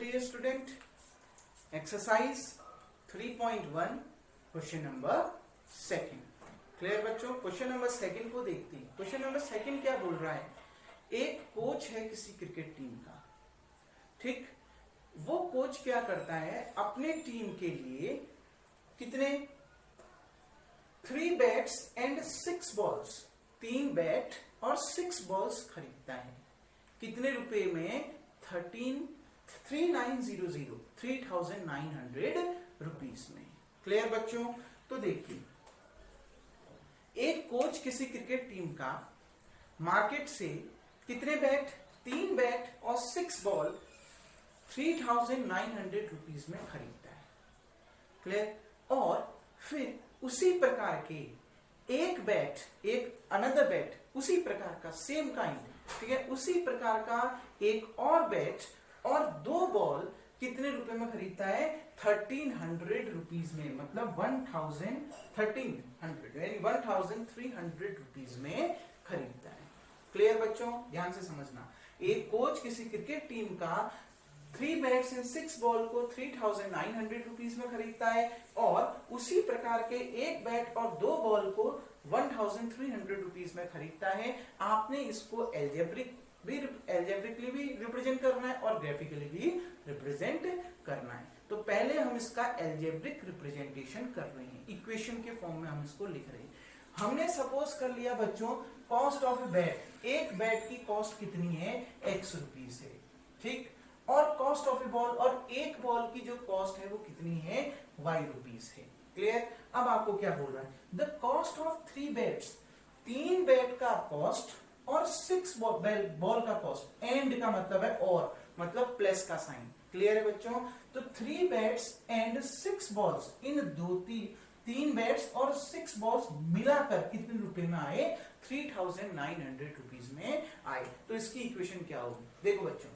dear student, exercise 3.1 question number second. Clear बच्चों? Question number second को देखते हैं. क्वेश्चन नंबर सेकंड क्या बोल रहा है? एक कोच है किसी क्रिकेट टीम का, ठीक. वो कोच क्या करता है, अपने टीम के लिए कितने 3 बैट्स एंड 6 बॉल्स, 3 बैट और 6 बॉल्स खरीदता है. कितने रुपए में? 3900 रुपीज में. क्लियर बच्चों? तो देखिए, एक कोच किसी क्रिकेट टीम का मार्केट से कितने बैट, 3 बैट और 6 बॉल 3900 रुपीज में खरीदता है. क्लियर? और फिर उसी प्रकार के एक बैट, एक अनदर बैट, उसी प्रकार का सेम काइंड, ठीक है, उसी प्रकार का एक और बैट और 2 बॉल कितने रुपए में खरीदता है? 1300 रुपीज में. मतलब 1300 रुपीज में खरीदता है. क्लियर बच्चों? ध्यान से समझना. एक कोच किसी क्रिकेट टीम का 3 बैट्स एंड 6 बॉल को 3900 रुपीज में खरीदता है और उसी प्रकार के एक बैट और 2 बॉल को 1300 रुपीज में खरीदता है. आपने इसको एल्जेब्रिकली भी रिप्रेजेंट करना है और ग्राफिकली भी रिप्रेजेंट करना है. तो पहले हम इसका एल्जेब्रिक रिप्रेजेंटेशन कर रहे हैं, इक्वेशन के फॉर्म में हम इसको लिख रहे हैं. हमने सपोज कर लिया बच्चों, कॉस्ट ऑफ ए बैट, एक बैट की कॉस्ट कितनी है? x रुपीज है, ठीक. और कॉस्ट ऑफ ए बॉल, और एक बॉल की जो कॉस्ट है वो कितनी है? y रुपीज है. क्लियर? अब आपको क्या बोल रहा है? The cost of 3 bats, 3 bat का कॉस्ट और 6 बॉल का कॉस्ट. एंड का मतलब है और, मतलब प्लस का साइन. क्लियर है बच्चों? तो 3 bats and 6 balls, in 3 bats और 6 बॉल्स मिलाकर कितने रुपए में आए? 3900 रुपीज में आए. तो इसकी इक्वेशन क्या होगी? देखो बच्चों,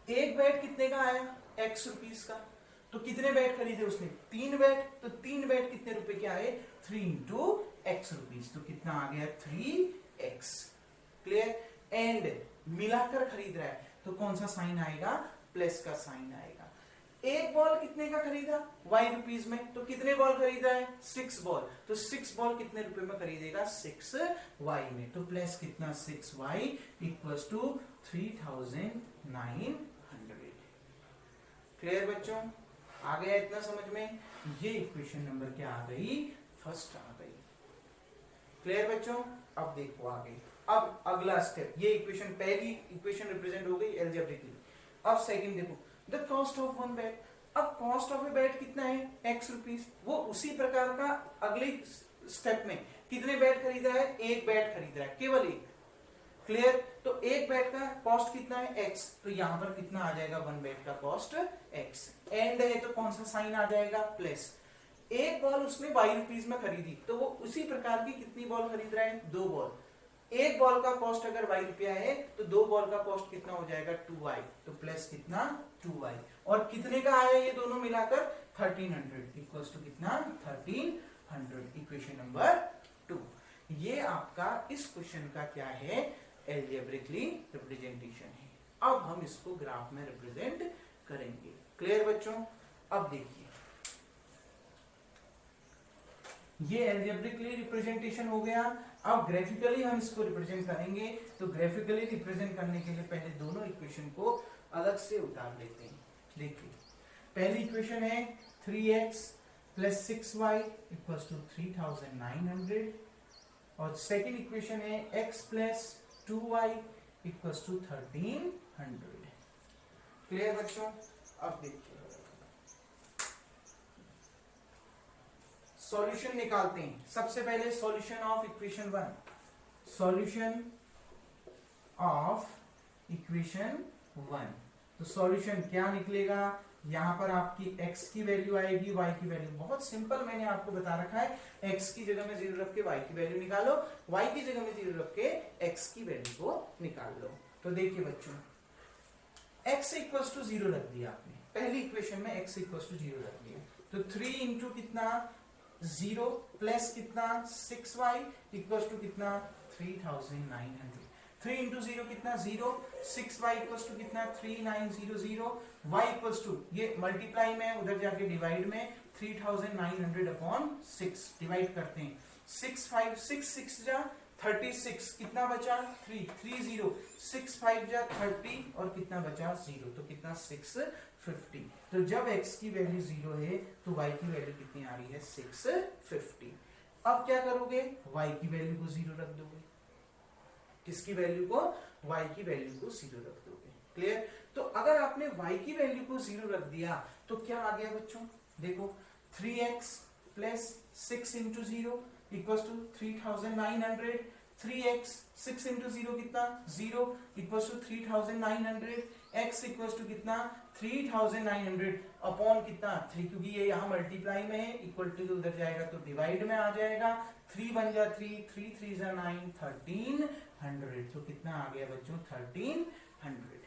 एक बैट कितने का आया? x रुपीज का. तो कितने बैट खरीदे उसने? 3 बैट. तो 3 बैट कितने रुपए के आए? 3 इंटू x रुपीज. तो कितना आ गया? 3x. क्लियर? एंड मिलाकर खरीद रहा है तो कौन सा साइन आएगा? प्लस का साइन आएगा. एक बॉल कितने का खरीदा? y रुपीज में. तो कितने बॉल खरीदा है? 6 बॉल. तो 6 बॉल कितने रुपए में खरीदेगा? 6y में. तो प्लस कितना? 6y equals to 3900. क्लियर बच्चों? आ गया इतना समझ में? ये इक्वेशन नंबर क्या आ गई? फर्स्ट आ गई. क्लियर बच्चों? अब देखो आगे. अब अगला स्टेप, ये इक्वेशन, पहली इक्वेशन रिप्रेजेंट हो गई एल्जेब्रिकली. अब सेकंड देखो, द कॉस्ट ऑफ 1 बैट. अब कॉस्ट ऑफ ए बैट कितना है? x rupees. वो उसी प्रकार का अगले स्टेप में कितने बैट खरीदा है? एक बैट खरीदा है, केवल एक. क्लियर? तो एक बैट का कॉस्ट कितना है? x. तो यहां पर कितना आ जाएगा? 1 बैट का कॉस्ट x. एंड है तो कौन सा साइन आ जाएगा? प्लस. एक बॉल उसने y रुपीज में खरीदी, तो वो उसी प्रकार की कितनी बॉल खरीद रहा है? 2 बॉल. एक बॉल का कॉस्ट अगर y रुपया है तो 2 बॉल का कॉस्ट कितना हो जाएगा? 2y. तो प्लस कितना? 2y. और कितने का आया ये दोनों मिलाकर? 1300 इक्वल्स टू कितना? 1300. Equation number 2. ये आपका इस क्वेश्चन का क्या है? एल्जेब्रिकली रिप्रेजेंटेशन है. अब हम इसको ग्राफ में रिप्रेजेंट करेंगे. क्लियर बच्चों? अब देखिए, ये एल्जेब्रिकली रिप्रेजेंटेशन हो गया. अब ग्राफिकली हम इसको रिप्रेजेंट करेंगे. तो ग्राफिकली रिप्रेजेंट करने के लिए पहले दोनों इक्वेशन को अलग से उतार लेते हैं. देखिए, पहली इक्वेशन है 3x plus 6y equals to 3900 और सेकेंड इक्वेशन है x plus 2y equals to 1300. Clear बच्चों? अब देखिए, सॉल्यूशन निकालते हैं. सबसे पहले solution of equation 1. Solution of equation 1. तो सॉल्यूशन क्या निकलेगा? यहां पर आपकी x की वैल्यू आएगी, y की वैल्यू. बहुत सिंपल, मैंने आपको बता रखा है. x की जगह में 0 रख के y की वैल्यू निकालो, y की जगह में 0 रख के x की वैल्यू को निकाल लो. तो देखिए बच्चों, x इक्वल्स टू 0 रख दिया आपने. पहली इक्वेशन में x इक्वल्स टू 0 रख दिया. तो 3 इंटू कितना? 0 प्लस कितना? 6y इक्वल्स टू कितना? 3900. 3 इंटू 0 कितना 0, 6y इक्वल्स टू कितना 3900, y इक्वल्स टू ये मल्टीप्लाई में उधर जाके डिवाइड में 3900 अपॉन 6 डिवाइड करते हैं 6 5 6 6 जा 36 कितना बचा 3 3 0 6 5 जा 30 और कितना बचा 0 तो कितना 650। तो जब x की वैल्यू 0 है तो y की वैल्यू कितनी आ रही है 650। अब क्या करोगे y की वैल्यू को 0 रख दोगे, किसकी वैल्यू को y की वैल्यू को 0 रख दोगे। क्लियर। तो अगर आपने y की वैल्यू को 0 रख दिया तो क्या आ गया बच्चों, देखो 3x plus 6 into 0 equals to 3900, 3x 6 into 0 कितना 0 equals to 3900, x equals to कितना 3900 अपॉन कितना 3, क्योंकि ये यहाँ मल्टीप्लाई में है, इक्वल टू उधर जाएगा तो डिवाइड में आ जाएगा, 3 1 जा 3, 3 3 जा 9, 1300 तो कितना आ गया बच्चों 1300।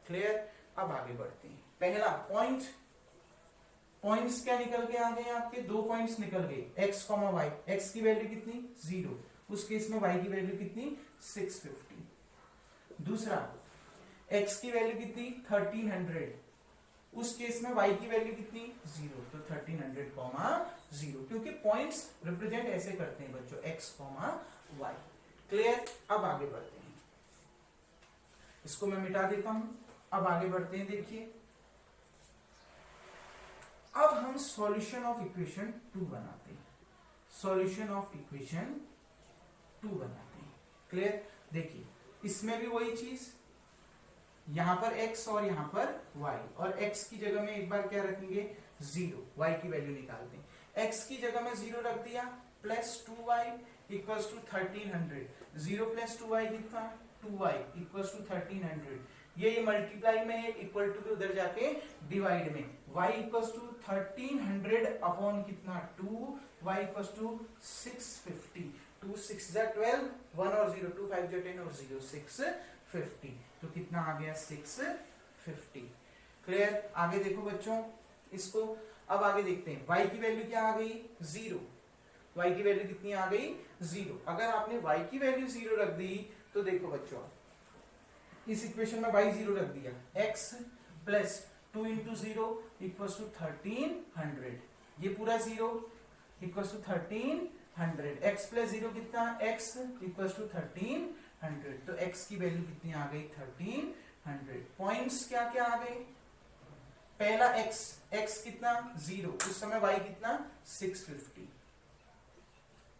क्लियर। अब आगे बढ़ते हैं। पहला पॉइंट, पॉइंट्स क्या निकल के आ गए आपके, दो पॉइंट्स निकल गए x, y, x की वैल्यू कितनी 0, उस केस में y की वैल्यू कितनी 650। दूसरा x की वैल्यू कितनी 1300, उस केस में y की वैल्यू कितनी 0 तो 1300, 0, क्योंकि पॉइंट्स रिप्रेजेंट ऐसे करते हैं बच्चों x, y। क्लियर। अब आगे बढ़ते हैं, इसको मैं मिटा देता हूं। अब आगे बढ़ते हैं। देखिए अब हम सॉल्यूशन ऑफ इक्वेशन 2 बनाते हैं, सॉल्यूशन ऑफ इक्वेशन 2 बनाते हैं। क्लियर। देखिए इसमें भी वही चीज, यहां पर x और यहां पर y, और x की जगह में एक बार क्या रखेंगे 0, y की वैल्यू निकालते हैं। x की जगह में 0 रख दिया plus 2y equals to 1300, 0 plus 2y कितना 2y इक्वल्स टू 1300, ये मल्टीप्लाई में है, इक्वल टू उधर जाके डिवाइड में, y इक्वल्स टू 1300 अपॉन कितना 2, y इक्वल्स टू 650, 2 6 जा 12, 1 और 0 2 5 जा 10 और 0 650 तो कितना आ गया 650। क्लियर। आगे देखो बच्चों इसको, अब आगे देखते हैं y की वैल्यू क्या आ गई 0, y की वैल्यू कितनी आ गई 0। अगर आपने y की वैल्यू 0 रख दी तो देखो बच्चों इस इक्वेशन में y 0 रख दिया, x plus 2 into 0 equals to 1300, ये पूरा 0 इक्वल्स टू 1300, x प्लस 0 कितना x इक्वल्स टू 1300, तो x की वैल्यू कितनी आ गई 1300। पॉइंट्स क्या क्या आ गए, पहला x कितना 0, उस समय y कितना 650,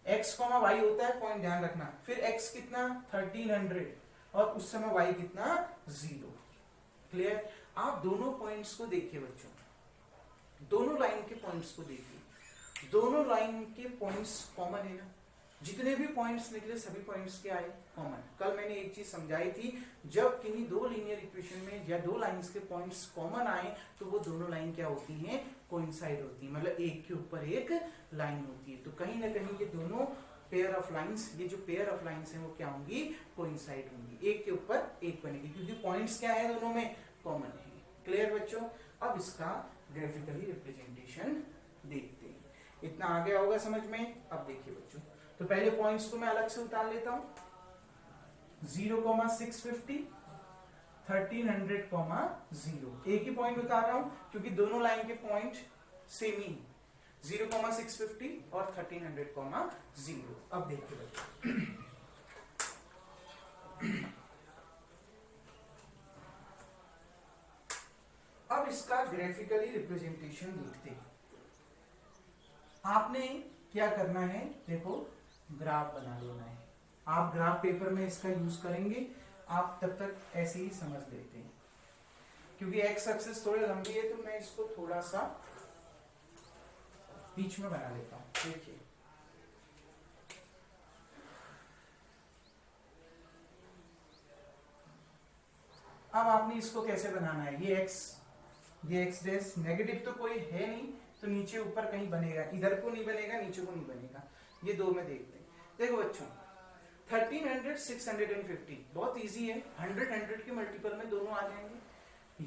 x, y होता है पॉइंट ध्यान रखना, फिर x कितना 1300 और उस समय y कितना 0। क्लियर। आप दोनों पॉइंट्स को देखिए बच्चों, दोनों लाइन के पॉइंट्स को देखिए, दोनों लाइन के पॉइंट्स कॉमन है ना, जितने भी पॉइंट्स निकले सभी पॉइंट्स के आए कॉमन। कल मैंने एक चीज समझाई थी, जब किन्हीं दो लीनियर इक्वेशन में या दो लाइंस के पॉइंट्स कॉमन आए तो वो दोनों लाइन क्या होती हैं कोइंसाइड होती है, मतलब एक के ऊपर एक लाइन होती है। तो कहीं ना कहीं ये दोनों पेयर ऑफ लाइंस, ये जो पेयर ऑफ लाइंस हैं वो क्या होंगी कोइंसाइड होंगी, एक के ऊपर एक बनेगी, क्योंकि पॉइंट्स क्या है दोनों में कॉमन है। क्लियर बच्चों। अब इसका ग्राफिकली रिप्रेजेंटेशन देखते हैं, इतना आ गया होगा समझ में। अब देखिए बच्चों, तो पहले पॉइंट्स को मैं अलग से उतार लेता हूं, 0,650, 1300, 0, एक ही पॉइंट उतार रहा हूं क्योंकि दोनों लाइन के पॉइंट सेम ही, 0,650 और 1300, 0। अब देखिए बच्चों अब इसका ग्राफिकली रिप्रेजेंटेशन देखते हैं। आपने क्या करना है, देखो ग्राफ बना लेना है, आप ग्राफ पेपर में इसका यूज करेंगे, आप तब तक ऐसे ही समझ लेते हैं, क्योंकि एक्स एक्सिस थोड़ी लंबी है तो मैं इसको थोड़ा सा बीच में बना लेता हूं। देखिए अब आपने इसको कैसे बनाना है, ये एक्स डैश नेगेटिव तो कोई है नहीं तो नीचे ऊपर कहीं बनेगा, इधर को नहीं बनेगा नीचे को नहीं बनेगा, ये दो में देखते हैं। देखो बच्चों 1300 650 बहुत इजी है, 100 के मल्टीपल में दोनों आ जाएंगे,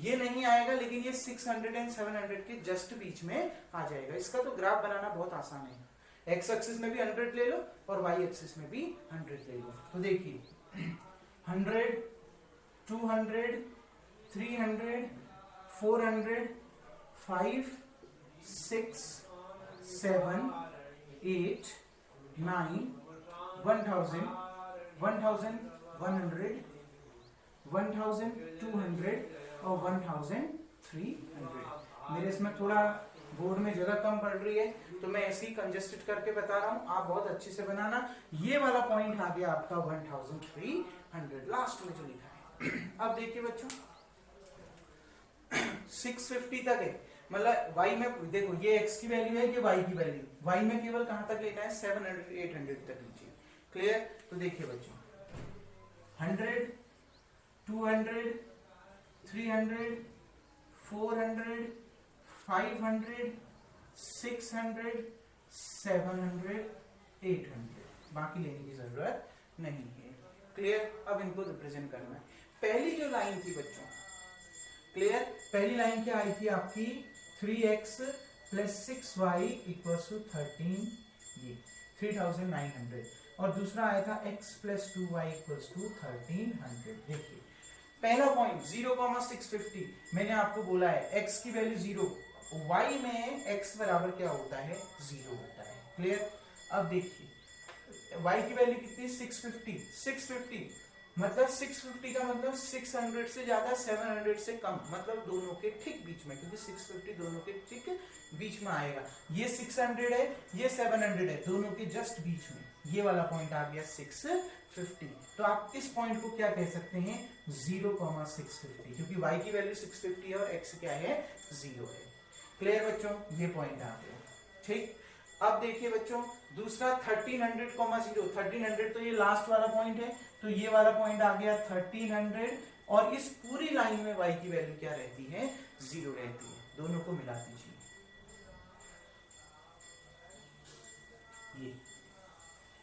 ये नहीं आएगा लेकिन ये 600 एंड 700 के जस्ट बीच में आ जाएगा। इसका तो ग्राफ बनाना बहुत आसान है, एक्स एक्सिस में भी 100 ले लो और वाई एक्सिस में भी 100 ले लो। तो देखिए 100, 200, 300, 400, 5, 6, 7, 8, 9, 1000, 1100, 1200 और 1300। मेरे इसमें थोड़ा बोर्ड में जगह कम पड़ रही है तो मैं ऐसे ही कंजेस्टेड करके बता रहा हूं, आप बहुत अच्छे से बनाना। ये वाला पॉइंट आ गया आपका 1300 लास्ट में जो लिखा है। अब देखिए बच्चों 650 तक है, मतलब y में देखो ये x की वैल्यू है, ये y की वैल्यू, y में केवल कहां तक लेना है 700 800 तक लीजिए। क्लियर? तो देखिए बच्चों 100, 200, 300, 400, 500, 600, 700, 800, बाकी लेने की जरूरत नहीं है। क्लियर? अब इनको रिप्रेजेंट करना है। पहली जो लाइन थी बच्चों, क्लियर, पहली लाइन क्या आई थी आपकी 3x plus 6y equals to 13, ये 3900, और दूसरा आया था x plus 2y equals to 1300। देखिए पहला पॉइंट 0,650, मैंने आपको बोला है x की वैल्यू 0, y में x बराबर क्या होता है 0 होता है। क्लियर? अब देखिए y की वैल्यू कितनी 650 मतलब 650 का मतलब 600 से ज्यादा 700 से कम, मतलब दोनों के ठीक बीच में, क्योंकि 650 दोनों के ठीक बीच में आएगा। ये 600 है, ये 700 है, दोनों के जस्ट बीच में ये वाला पॉइंट आ गया 650। तो आप इस पॉइंट को क्या कह सकते हैं 0,650, क्योंकि y की वैल्यू 650 है और x क्या है 0 है। क्लियर बच्चों? ये पॉइंट आ गया। ठीक, अब देखिए बच्चों दूसरा 1300,0, 1300 तो ये लास्ट वाला पॉइंट है, तो ये वाला पॉइंट आ गया 1300, और इस पूरी लाइन में y की वैल्यू क्या रहती है 0 रहती है। दोनों को मिला दीजिए, ये।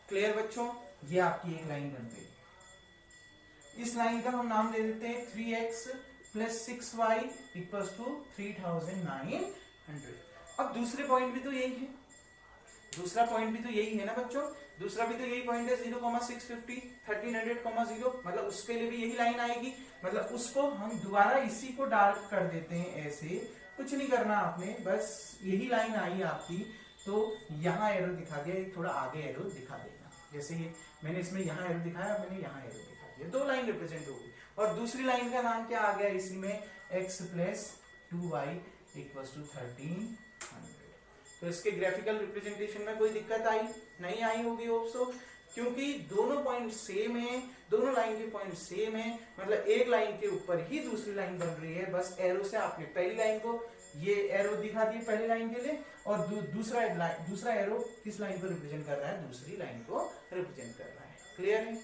क्लियर बच्चों? ये आपकी एक लाइन बन गई। इस लाइन का हम नाम दे देते हैं 3x plus 6y equals to 3900। अब दूसरे पॉइंट भी तो यही है, दूसरा पॉइंट भी तो यही है ना बच्चों, दूसरा भी तो यही पॉइंट है 0,650, 1300,0, मतलब उसके लिए भी यही लाइन आएगी। मतलब उसको हम दोबारा इसी को डार्क कर देते हैं, ऐसे कुछ नहीं करना आपने, बस यही लाइन आई आपकी, तो यहाँ एरो दिखा दिया, थोड़ा आगे एरो दिखा देना, जैसे ये मैंने इसमें यहाँ एरो दिखाया, मैंने यहाँ एरो दिखा दिया, दो लाइन रिप्रेजेंट होगी। और दूसरी लाइन का नाम क्या आ गया इसी में x plus 2y equals to 1300। तो इसके ग्राफिकल रिप्रेजेंटेशन में कोई दिक्कत आई नहीं आई होगी होप्सो, क्योंकि दोनों पॉइंट सेम है, दोनों लाइन के पॉइंट सेम है, मतलब एक लाइन के ऊपर ही दूसरी लाइन बन रही है। बस एरो से आपने पहली लाइन को ये एरो दिखा दिए पहली लाइन के लिए, और दूसरा एरो किस लाइन को रिप्रेजेंट कर रहा है, दूसरी लाइन को रिप्रेजेंट कर रहा है। क्लियर है?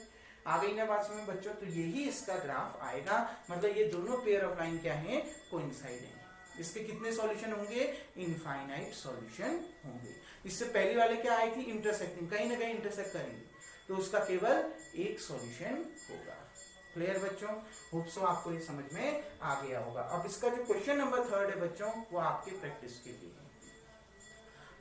आ गई ना बात समझ बच्चों? तो यही इसका ग्राफ आएगा, मतलब ये दोनों पेयर ऑफ लाइन क्या है, कोइंसाइड है। इसके कितने सॉल्यूशन होंगे, इनफाइनाइट सॉल्यूशन होंगे। इससे पहली वाले क्या आई थी, इंटरसेक्टिंग, कहीं ना कहीं इंटरसेक्ट करेंगे, तो उसका केवल एक सॉल्यूशन होगा। क्लियर बच्चों? होप सो आपको ये समझ में आ गया होगा। अब इसका जो क्वेश्चन नंबर 3 है बच्चों, वो आपके प्रैक्टिस के लिए है,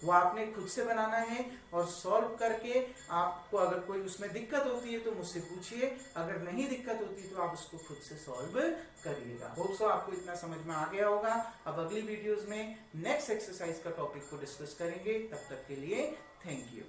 वो आपने खुद से बनाना है, और सॉल्व करके आपको अगर कोई उसमें दिक्कत होती है तो मुझसे पूछिए, अगर नहीं दिक्कत होती तो आप उसको खुद से सॉल्व करिएगा। होप सो आपको इतना समझ में आ गया होगा। अब अगली वीडियोस में नेक्स्ट एक्सरसाइज का टॉपिक को डिस्कस करेंगे, तब तक के लिए थैंक यू।